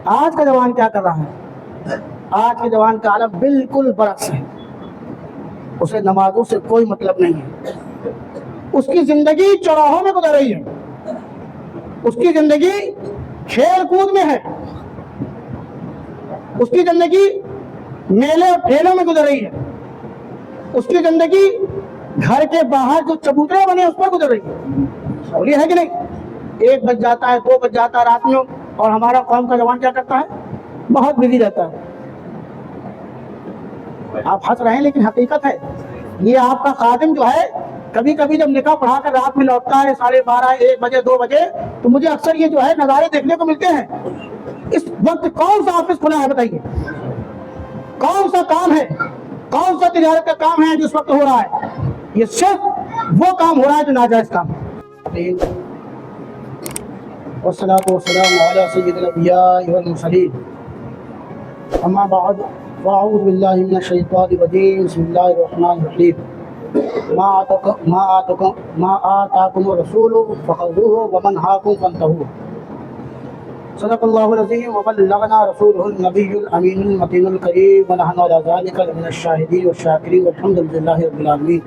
آج کا جوان کیا کر رہا ہے؟ آج کے جوان کا عالم بالکل برعکس ہے. اسے نمازوں سے کوئی مطلب نہیں ہے. اس کی زندگی چوراہوں میں گزر رہی ہے. اس کی زندگی کھیل کود میں ہے. اس کی زندگی میلے اور ٹھیلوں میں گزر رہی ہے. اس کی زندگی گھر کے باہر جو چبوترے بنے اس پر گزر رہی ہے. اور یہ ہے کہ نہیں؟ 1 بج جاتا ہے، 2 بج جاتا ہے رات میں، اور ہمارا قوم کا جوان کیا کرتا ہے؟ بہت بزی رہتا ہے. آپ ہنس رہے ہیں لیکن حقیقت ہے. یہ آپ کا خادم جو ہے کبھی کبھی جب نکاح پڑھا کر رات میں لوٹتا ہے 12:30 1 بجے 2 بجے، تو مجھے اکثر یہ جو ہے نظارے دیکھنے کو ملتے ہیں. اس وقت کون سا آفس کھلا ہے بتائیے؟ کون سا کام ہے؟ کون سا تجارت کا کام ہے جو اس وقت ہو رہا ہے؟ یہ صرف وہ کام ہو رہا ہے جو ناجائز کام ہے. والصلاة والسلام على سيد الأنبياء والمرسلين. أما بعد فأعوذ بالله من الشيطان الرجيم. بسم الله الرحمن الرحيم. ما آتاكم الرسول فخذوه وما نهاكم فانتهوا. صدق الله العظيم وبلغنا رسوله النبي الأمين المتين الكريم ونحن على ذلك من الشاهدين والشاكرين والحمد لله رب العالمين.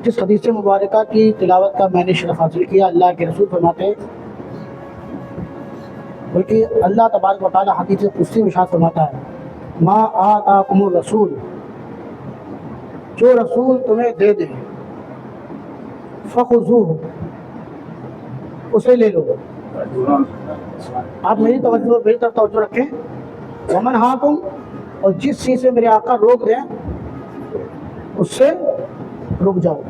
جس حدیث مبارکہ کی تلاوت کا میں نے شرف حاصل کیا، اللہ کے رسول فرماتے ہیں، بلکہ اللہ تبارک و تعالی حدیث قدسی میں ارشاد فرماتا ہے، ما آتاکم الرسول، جو رسول تمہیں دے دیں، فخذوہ، اسے لے لو. آپ میری طرف توجہ رکھیں. ومن ہاکم، اور جس چیز سے میرے آقا روک دیں اس سے رک جاؤ.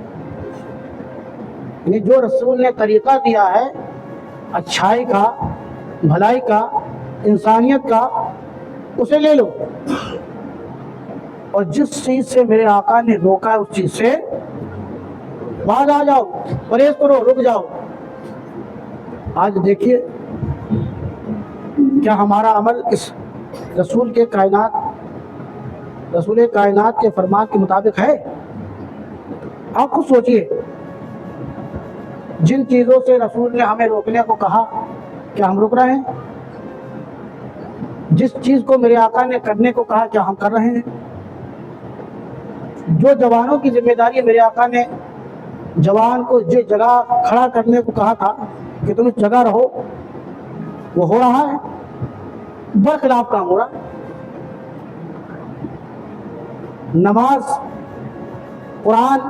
یعنی جو رسول نے طریقہ دیا ہے اچھائی کا، بھلائی کا، انسانیت کا، اسے لے لو. اور جس چیز سے میرے آقا نے روکا ہے اس چیز سے باز آ جاؤ، پرہیز کرو، رک جاؤ. آج دیکھیے کیا ہمارا عمل اس رسول کائنات کے فرمان کے مطابق ہے؟ آپ خود سوچئے، جن چیزوں سے رسول نے ہمیں روکنے کو کہا کیا ہم رک رہے ہیں؟ جس چیز کو میرے آقا نے کرنے کو کہا کیا ہم کر رہے ہیں؟ جو جوانوں کی ذمہ داری میرے آقا نے جوان کو جس جگہ کھڑا کرنے کو کہا تھا کہ تم اس جگہ رہو، وہ ہو رہا ہے؟ برخلاف کام ہو رہا ہے. نماز، قرآن،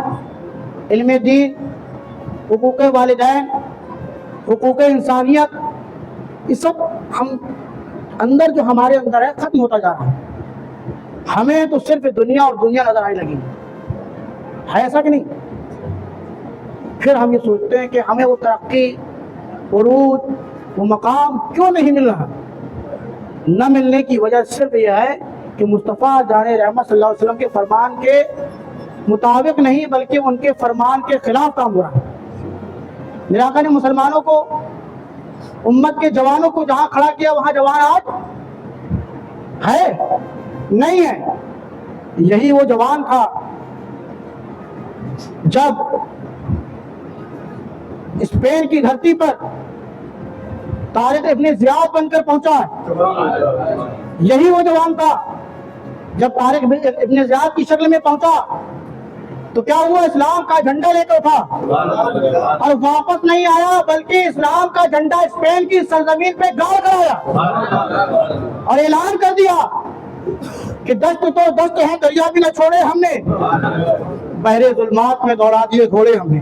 علم دین، حقوق والدین، حقوق انسانیت، یہ سب ہم اندر جو ہمارے اندر ہے ختم ہوتا جا رہا ہے. ہمیں تو صرف دنیا اور دنیا نظر آنے لگی ہے ایسا کہ نہیں؟ پھر ہم یہ سوچتے ہیں کہ ہمیں وہ ترقی، عروج، وہ مقام کیوں نہیں مل رہا؟ نہ ملنے کی وجہ صرف یہ ہے کہ مصطفیٰ جان رحمت صلی اللہ علیہ وسلم کے فرمان کے مطابق نہیں بلکہ ان کے فرمان کے خلاف کام ہو رہا ہے. میرے آقا نے مسلمانوں کو، امت کے جوانوں کو جہاں کھڑا کیا وہاں جوان آج ہے نہیں ہے. یہی وہ جوان تھا جب اسپین کی دھرتی پر طارق ابن زیاد بن کر پہنچا. یہی وہ جوان تھا جب طارق ابن زیاد کی شکل میں پہنچا تو کیا ہوا؟ اسلام کا جھنڈا لے کر اٹھا اور واپس نہیں آیا بلکہ اسلام کا جھنڈا اسپین کی سرزمین پہ گاڑ کر آیا اور اعلان کر دیا کہ دست تو دست ہے، دریا بھی نہ چھوڑے ہم نے، بحر ظلمات میں دوڑا دیے گھوڑے ہم نے.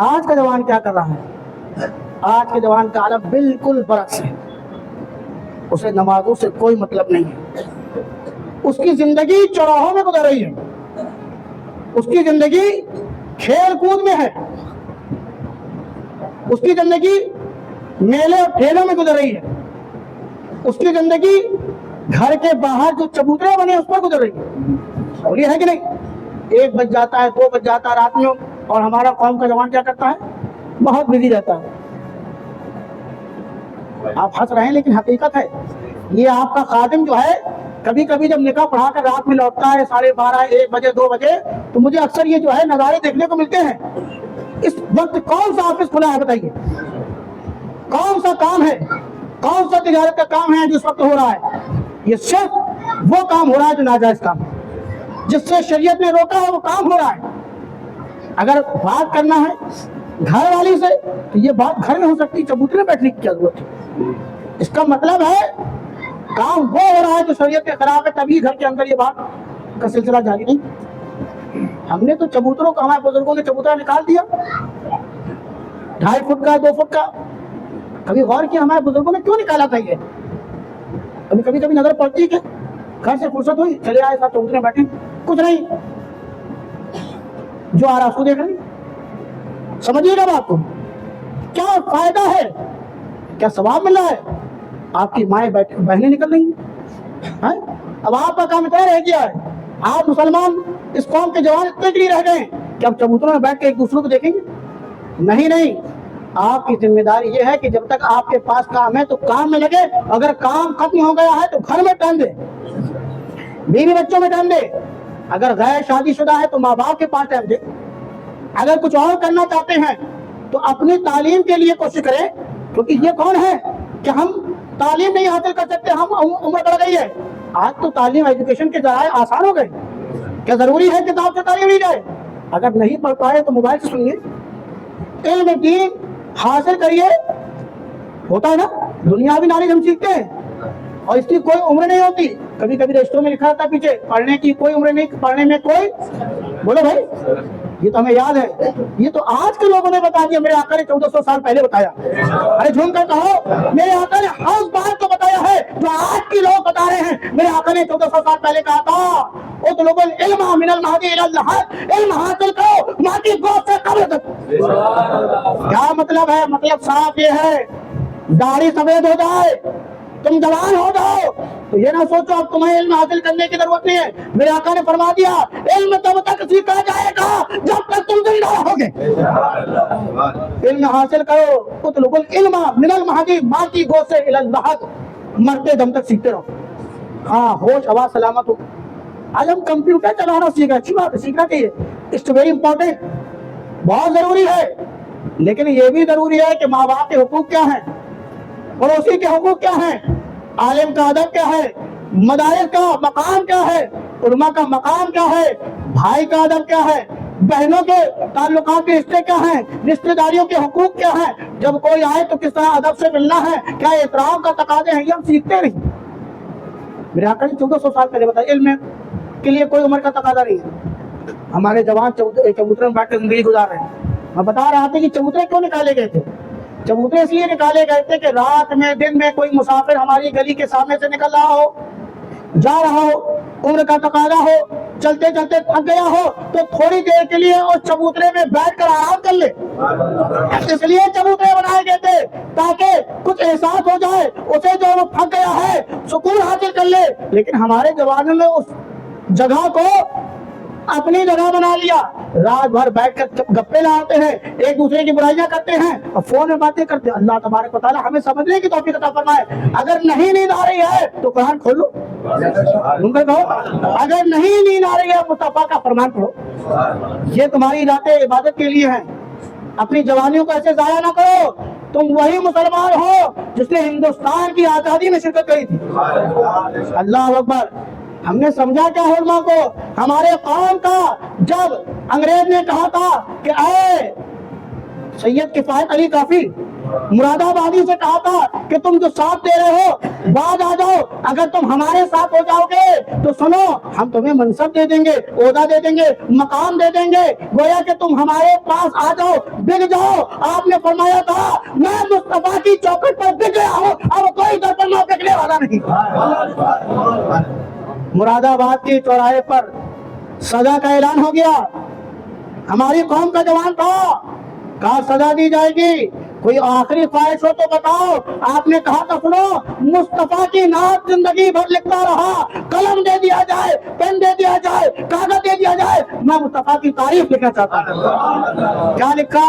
آج کا جوان کیا کر رہا ہے؟ آج کے جوان کا عالم بالکل برعکس ہے. اسے نمازوں سے کوئی مطلب نہیں ہے. اس کی زندگی چوراہوں میں گزر رہی ہے. اس کی زندگی کھیل کود میں ہے. اس کی زندگی میلے اور ٹھیلوں میں گزر رہی ہے. اس کی زندگی گھر کے باہر جو چبوترے بنے اس پر گزر رہی ہے. اور یہ ہے کہ نہیں؟ 1 بج جاتا ہے، 2 بج جاتا ہے رات میں، اور ہمارا قوم کا جوان کیا کرتا ہے؟ بہت بزی رہتا ہے. آپ ہنس رہے ہیں لیکن حقیقت ہے. یہ آپ کا خادم جو ہے کبھی کبھی جب نکاح پڑھا کر رات میں لوٹتا ہے 12:30 1 بجے 2 بجے، تو مجھے اکثر یہ جو ہے نظارے دیکھنے کو ملتے ہیں. اس وقت کون سا آفس کھلا ہے بتائیے؟ کون سا کام ہے، کون سا تجارت کا کام ہے جو اس وقت ہو رہا ہے؟ یہ صرف وہ کام ہو رہا ہے جو ناجائز کام ہے، جس سے شریعت نے روکا ہے وہ کام ہو رہا ہے۔ اگر بات کرنا ہے گھر والی سے تو یہ بات گھر میں ہو سکتی، چبوترے میں بیٹھنے کی کیا ضرورت ہے؟ اس کا مطلب ہے کام وہ ہو رہا ہے جو شریعت کے خلاف ہے، تبھی گھر کے اندر یہ بات کا سلسلہ جاری نہیں۔ ہم نے تو چبوتروں کو، ہمارے بزرگوں نے چبوترا نکال دیا 2.5 فٹ کا 2 فٹ کا۔ کبھی غور کیا ہمارے بزرگوں نے کیوں نکالا تھا یہ؟ کبھی نظر پڑتی کہ گھر سے فرصت ہوئی چلے آئے صاحب چبوترے بیٹھے، کچھ نہیں، جو آ رہا اس کو دیکھ رہے۔ سمجھیے گا بات کو، کیا فائدہ ہے، کیا ثواب مل رہا ہے؟ آپ کی مائیں بہنیں نکل رہی ہیں۔ اب آپ کا کام اتنا رہ گیا ہے، آپ مسلمان اس قوم کے جوان اتنے کے لیے رہ گئے کہ اب چبوتروں میں بیٹھ کے ایک دوسرے کو دیکھیں گے؟ نہیں، آپ کی ذمہ داری یہ ہے کہ جب تک آپ کے پاس کام ہے تو کام میں لگے، اگر کام ختم ہو گیا ہے تو گھر میں ٹائم دے، بیوی بچوں میں ٹائم دے، اگر غیر شادی شدہ ہے تو ماں باپ کے پاس ٹائم دے، اگر کچھ اور کرنا چاہتے ہیں تو اپنی تعلیم کے لیے کوشش کریں، کیونکہ یہ کون ہے کہ ہم تعلیم نہیں حاصل کر سکتے، ہم عمر بڑھ گئی ہے۔ آج تو تعلیم ایجوکیشن کے ذرائع آسان ہو گئے، کیا ضروری ہے کتاب سے تعلیم لی جائے؟ اگر نہیں پڑھ پائے تو موبائل سے سنیے، علم دین حاصل کریے، ہوتا ہے نا، دنیاوی نالج ہم سیکھتے ہیں اور اس کی کوئی عمر نہیں ہوتی۔ کبھی رجسٹروں میں لکھا تھا پیچھے، پڑھنے کی کوئی عمر نہیں، پڑھنے میں کوئی، بولو بھائی، یہ تو ہمیں یاد ہے، یہ تو آج کے لوگوں نے بتا دیا، میرے آقا نے 1400 سال پہلے بتایا۔ ارے جھوم کر کہو، میرے آقا نے ہر بات کو بتایا ہے جو آج کے لوگ بتا رہے ہیں، میرے آقا نے 1400 سال پہلے کہا تھا، اطلبوا العلم من المہدی الی اللحد، علم حاصل کرو ماں کی گود سے قبر تک۔ کیا مطلب ہے؟ مطلب صاف یہ ہے، داڑھی سفید ہو جائے، تم جوان ہو جاؤ تو یہ نہ سوچو اب تمہیں علم حاصل کرنے کی ضرورت نہیں ہے۔ میرے آقا نے فرما دیا، علم تب تک سیکھا جائے گا جب تک تم زندہ رہو گے۔ علم حاصل کرو، اطلبوا العلم من المہدی، ماں کی گود سے الی اللحد، مرتے دم تک سیکھتے رہو، ہاں ہوش ہوا سلامت ہو۔ آج ہم کمپیوٹر چلانا سیکھا، اچھی بات ہے، سیکھنا چاہیے، اٹس ویری امپورٹنٹ، بہت ضروری ہے، لیکن یہ بھی ضروری ہے کہ ماں باپ کے حقوق کیا ہیں، پڑوسی کے حقوق کیا ہیں، عالم کا ادب کیا ہے، مدارس کا مقام کیا ہے، علماء کا مقام کیا ہے، بھائی کا ادب کیا ہے، بہنوں کے تعلقات کے رشتے کیا ہیں، رشتہ داریوں کے حقوق کیا ہیں، جب کوئی آئے تو کس طرح ادب سے ملنا ہے، کیا احترام کا تقاضے ہیں، یہ ہم سیکھتے نہیں۔ میرے آقا نے 1400 سال پہلے بتایا، علم کے لیے کوئی عمر کا تقاضا نہیں ہے۔ ہمارے جوان چبوترے میں بیٹھ کے زندگی گزار رہے ہیں۔ میں بتا رہا تھا کہ چبوترے کیوں نکالے گئے تھے؟ چبوترے اس لیے نکالے گئے تھے کہ رات میں دن میں کوئی مسافر ہماری گلی کے سامنے سے نکل رہا ہو، جا رہا ہو، عمر کا تقاضا ہو، چلتے چلتے تھک گیا ہو تو تھوڑی دیر کے لیے اس چبوترے میں بیٹھ کر آرام کر لے۔ اس لیے چبوترے بنائے گئے تھے تاکہ کچھ احساس ہو جائے اسے، جو وہ تھک گیا ہے سکون حاصل کر لے۔ لیکن ہمارے جوانوں نے اس جگہ کو اپنی جگہ بنا لیا، رات بھر بیٹھ کر گپے لڑاتے ہیں، ایک دوسرے کی برائیاں کرتے ہیں اور فون میں باتیں کرتے ہیں۔ اللہ تبارک و تعالیٰ ہمیں سمجھنے کی توفیق عطا فرمائے۔ اگر نہیں نیند آ رہی ہے تو قرآن کھول لو، اگر نہیں نیند آ رہی ہے مصطفیٰ کا فرمان پڑھو، یہ تمہاری راتیں عبادت کے لیے ہیں۔ اپنی جوانیوں کو ایسے ضائع نہ کرو، تم وہی مسلمان ہو جس نے ہندوستان کی آزادی میں شرکت کری تھی۔ اللہ اکبر۔ ہم نے سمجھا کیا علماء کو، ہمارے قوم کا جب انگریز نے کہا تھا کہ اے سید کفایت علی کافی مراد آبادی سے کہا تھا کہ تم جو ساتھ دے رہے ہو بعد آ جاؤ، اگر تم ہمارے ساتھ ہو جاؤ گے تو سنو ہم تمہیں منصب دے دیں گے، عہدہ دے دیں گے، مقام دے دیں گے، گویا کہ تم ہمارے پاس آ جاؤ، بک جاؤ۔ آپ نے فرمایا تھا میں مصطفیٰ کی چوکھٹ پر بک گیا ہوں، اب کوئی در پر نہ بکنے والا نہیں۔ مراد آباد کے چوراہے پر سزا کا اعلان ہو گیا، ہماری قوم کا جوان تھا، کہا سزا دی جائے گی، کوئی آخری خواہش ہو تو بتاؤ۔ آپ نے کہا تھا سنو مصطفیٰ کی نعت زندگی بھر لکھتا رہا، قلم دے دیا جائے، پین دے دیا جائے، کاغذ دے دیا جائے، میں مصطفیٰ کی تعریف لکھنا چاہتا ہوں۔ کیا لکھا؟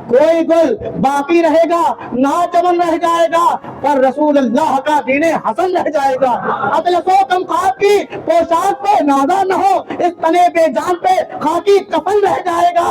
کوئی گل باقی رہے گا، نہ چمن رہ جائے گا، پر رسول اللہ کا دین حسن رہ جائے گا۔ اطلس و کمخاب کی پوشاک پہ نازا نہ ہو، اس تنے بے جان پہ خاکی کفن رہ جائے گا۔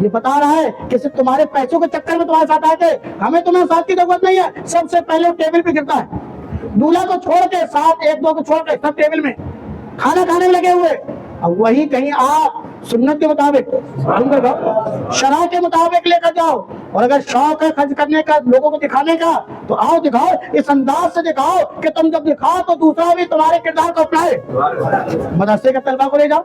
یہ بتا رہا ہے کہ صرف تمہارے پیسوں کے چکر میں تمہارے ساتھ آئے تھے، ہمیں تمہیں ساتھ کی ضرورت نہیں ہے. سب سے پہلے وہ ٹیبل پہ گرتا ہے، دولہا کو چھوڑ کے، ساتھ ایک دو کو چھوڑ کے سب ٹیبل میں کھانا کھانے میں لگے ہوئے. اب وہی کہیں آپ سنت کے مطابق شرع کے مطابق لے کر جاؤ، اور اگر شوق ہے خرچ کرنے کا، لوگوں کو دکھانے کا، تو آؤ دکھاؤ، اس انداز سے دکھاؤ کہ تم جب دکھاؤ تو دوسرا بھی تمہارے کردار کو اپنائے. مدرسے کے طلبہ کو لے جاؤ،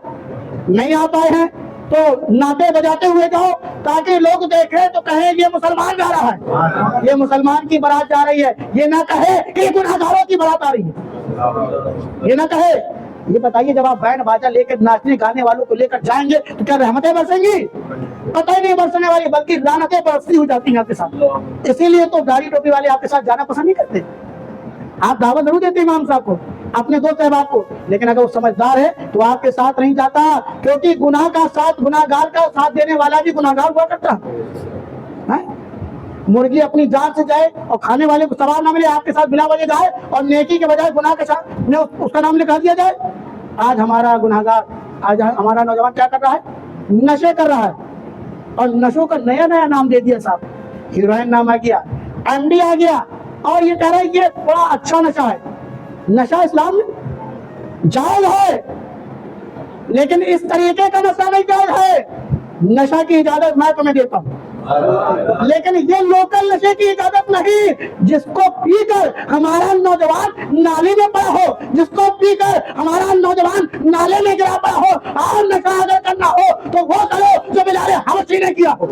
نہیں آ پائے ہیں تو نعتیں بجاتے ہوئے جاؤ تاکہ لوگ دیکھیں تو کہیں یہ مسلمان جا رہا ہے، یہ مسلمان کی بارات جا رہی ہے. یہ نہ کہے کہ یہ گناہگاروں کی بارات آ رہی ہے، یہ نہ کہے. یہ بتائیے جب آپ بینڈ باجا لے کے ناچنے گانے والوں کو لے کر جائیں گے تو کیا رحمتیں برسیں گی؟ پتہ ہی نہیں برسنے والی، بلکہ لعنتیں برستی ہو جاتی ہیں آپ کے ساتھ. اسی لیے تو داڑھی ٹوپی والے آپ کے ساتھ جانا پسند نہیں کرتے. آپ دعوت ضرور دیتے امام صاحب کو، اپنے دوست احباب کو، لیکن اگر وہ سمجھدار ہے تو آپ کے ساتھ نہیں جاتا، کیونکہ گناہ کا ساتھ، گناہگار کا ساتھ دینے والا بھی گناہگار ہوا کرتا. مرغی اپنی جان سے جائے اور کھانے والے کو ثواب نہ ملے، آپ کے ساتھ بلا وجہ جائے اور نیکی کے بجائے گناہ کے ساتھ اس کا نام لکھا دیا جائے. آج ہمارا گناہگار، آج ہمارا نوجوان کیا کر رہا ہے؟ نشے کر رہا ہے، اور نشوں کا نیا نیا نام دے دیا صاحب. ہیروئن نام آ گیا، ایم ڈی آ گیا، اور یہ کہہ رہا ہے یہ بڑا اچھا نشہ ہے. نشہ اسلام میں جائز ہے، لیکن اس طریقے کا نشہ نہیں جائز ہے. نشہ کی اجازت میں تمہیں دیتا ہوں، لیکن یہ لوکل نشے کی اجازت نہیں. جس کو پی کر ہمارا نوجوان نالے میں پڑا ہو، جس کو پی کر ہمارا نوجوان نالے میں گرا پڑا ہو، اور نشہ اگر کرنا ہو تو وہ کرو جو بلال حبشی نے کیا ہو.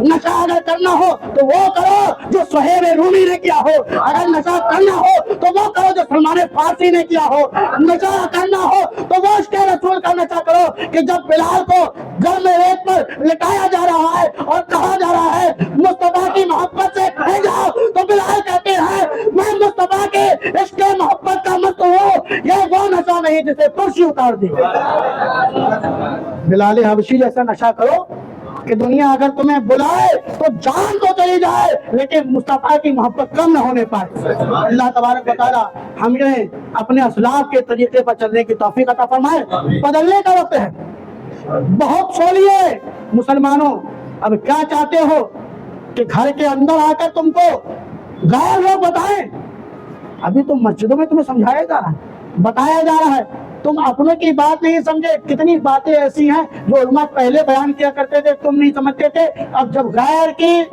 نشہ اگر کرنا ہو تو وہ کرو جو صہیب رومی نے کیا ہو. اگر نشہ کرنا ہو تو وہ کرو جو سلمان فارسی نے کیا ہو. نشہ کرنا ہو تو وہ عشق رسول کا نشہ کرو کہ جب بلال کو گھر میں ریت پر لٹایا جا رہا ہے اور کہا جا رہا ہے مصطفیٰ کی محبت سے کہیں جاؤ، تو بلال کہتے ہیں میں مصطفیٰ کے عشق محبت کا مست ہوں. یہ وہ نشہ نہیں جسے پرشی اتار دی. بلال حبشی جیسا نشہ کرو کہ دنیا اگر تمہیں بلائے تو جان تو چلی جائے، لیکن مصطفیٰ کی محبت کم نہ ہونے پائے. اللہ تبارک و تعالی ہمیں اپنے اسلاف کے طریقے پر چلنے کی توفیق عطا فرمائے. بدلنے کا وقت ہے، بہت سو لیے مسلمانوں. اب کیا چاہتے ہو کہ گھر کے اندر آ کر تم کو غیر لوگ بتائیں؟ ابھی تو مسجدوں میں تمہیں سمجھایا جا رہا ہے، بتایا جا رہا ہے، تم اپنے کی بات نہیں سمجھے. کتنی باتیں ایسی ہیں جو علماء پہلے بیان کیا کرتے تھے، تم نہیں سمجھتے تھے. اب جب غیر کی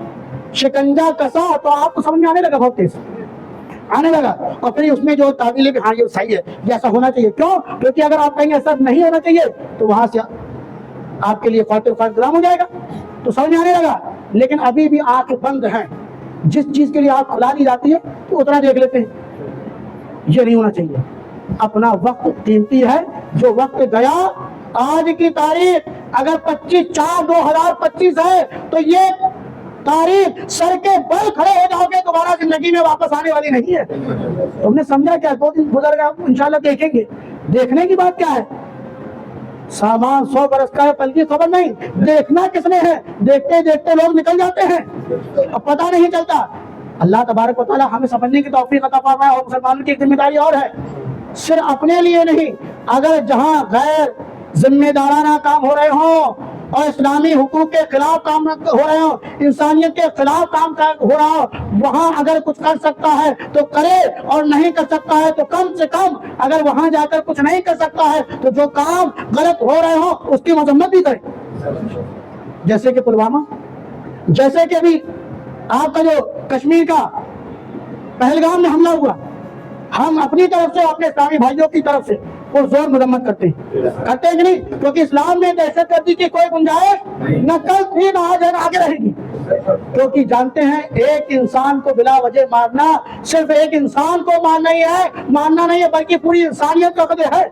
شکنجہ کسا تو آپ کو سمجھ میں آنے لگا، بہت تیز آنے لگا. اور پھر اس میں جو تعبیر ہے کہ ہاں یہ صحیح ہے، یہ ایسا ہونا چاہیے. کیوں؟ کیونکہ اگر آپ کہیں ایسا نہیں ہونا چاہیے تو وہاں سے آپ کے لیے خاطر خواہ انتظام ہو جائے گا، تو سمجھ میں آنے لگا. لیکن ابھی بھی آنکھ بند ہیں. جس چیز کے لیے آنکھ کھلا دی جاتی ہے تو اتنا دیکھ لیتے ہیں. یہ نہیں ہونا چاہیے. اپنا وقت قیمتی ہے. جو وقت گیا، آج کی تاریخ اگر 25/4/2025 ہے تو یہ تاریخ سر کے بل کھڑے ہو جاؤ گے، دوبارہ زندگی میں واپس آنے والی نہیں ہے. تم نے سمجھا کیا؟ 2 دن گزر گیا، انشاءاللہ دیکھیں گے. دیکھنے کی بات کیا ہے؟ سامان 100 برس کا ہے، پل کی خبر نہیں. دیکھنا کس نے ہے؟ دیکھتے دیکھتے لوگ نکل جاتے ہیں، اب پتہ نہیں چلتا. اللہ تبارک و تعالی ہمیں سمجھنے کی توفیق عطا فرمائے. اور مسلمانوں کی ایک ذمہ داری اور ہے، صرف اپنے لیے نہیں. اگر جہاں غیر ذمہ دارانہ کام ہو رہے ہوں اور اسلامی حقوق کے خلاف کام ہو رہے ہوں، انسانیت کے خلاف کام ہو رہا ہو، وہاں اگر کچھ کر سکتا ہے تو کرے، اور نہیں کر سکتا ہے تو کم سے کم اگر وہاں جا کر کچھ نہیں کر سکتا ہے تو جو کام غلط ہو رہے ہوں اس کی مذمت بھی کرے. جیسے کہ پلوامہ، جیسے کہ ابھی آپ کا جو کشمیر کا پہلگام میں حملہ ہوا، ہم اپنی طرف سے اپنے اسلامی بھائیوں کی طرف سے وہ زور مذمت کرتے ہیں کہ نہیں، کیونکہ اسلام میں دہشت گردی کی کوئی گنجائش نہ کل تھی، نہ آج ہے، نہ آگے رہے گی. کیونکہ جانتے ہیں ایک انسان کو بلا وجہ مارنا صرف ایک انسان کو مارنا نہیں ہے بلکہ پوری انسانیت کا قتل ہے.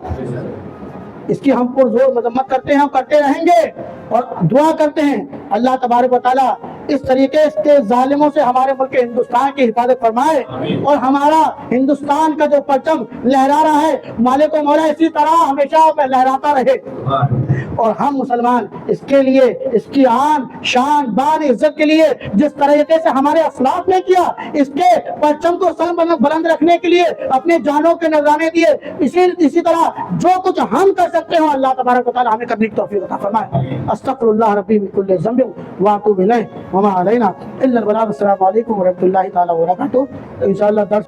اس کی ہم پرزور مذمت کرتے ہیں اور کرتے رہیں گے، اور دعا کرتے ہیں اللہ تبارک و تعالیٰ اس طریقے کے ظالموں سے ہمارے ملک ہندوستان کی حفاظت فرمائے، اور ہمارا ہندوستان کا جو پرچم لہرا رہا ہے مالک و مولا اسی طرح ہمیشہ لہراتا رہے. اور ہم مسلمان اس کے لیے، اس کی آن شان بان عزت کے لیے جس طریقے سے ہمارے اسلاف نے کیا، اس کے پرچم کو سر بلند رکھنے کے لیے اپنے جانوں کے نذرانے دیے، اسی طرح جو کچھ ہم کر سکتے ہو اللہ تبارک و تعالی ہمیں کرنے کی توفیق عطا فرمائے۔ استغفر اللہ ربی من کل ذنب واتوب الیہ وما علینا الا البلاغ۔ السلام علیکم ورحمۃ اللہ تعالی وبرکاتہ۔ انشاءاللہ درس